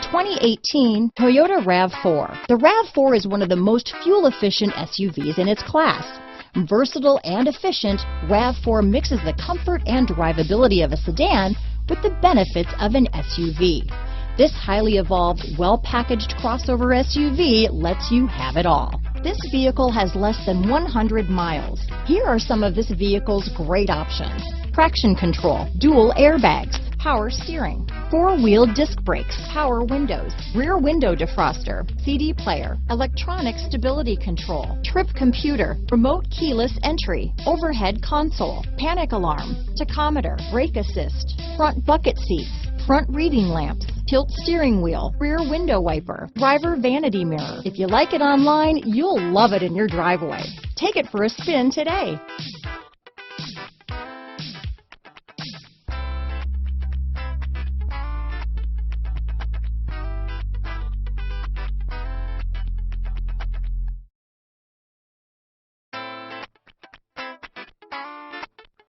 2018 Toyota RAV4. The RAV4 is one of the most fuel-efficient SUVs in its class. Versatile and efficient, RAV4 mixes the comfort and drivability of a sedan with the benefits of an SUV. This highly evolved, well-packaged crossover SUV lets you have it all. This vehicle has less than 100 miles. Here are some of this vehicle's great options: traction control, dual airbags, power steering, four-wheel disc brakes, power windows, rear window defroster, CD player, electronic stability control, trip computer, remote keyless entry, overhead console, panic alarm, tachometer, brake assist, front bucket seats, front reading lamps, tilt steering wheel, rear window wiper, driver vanity mirror. If you like it online, you'll love it in your driveway. Take it for a spin today.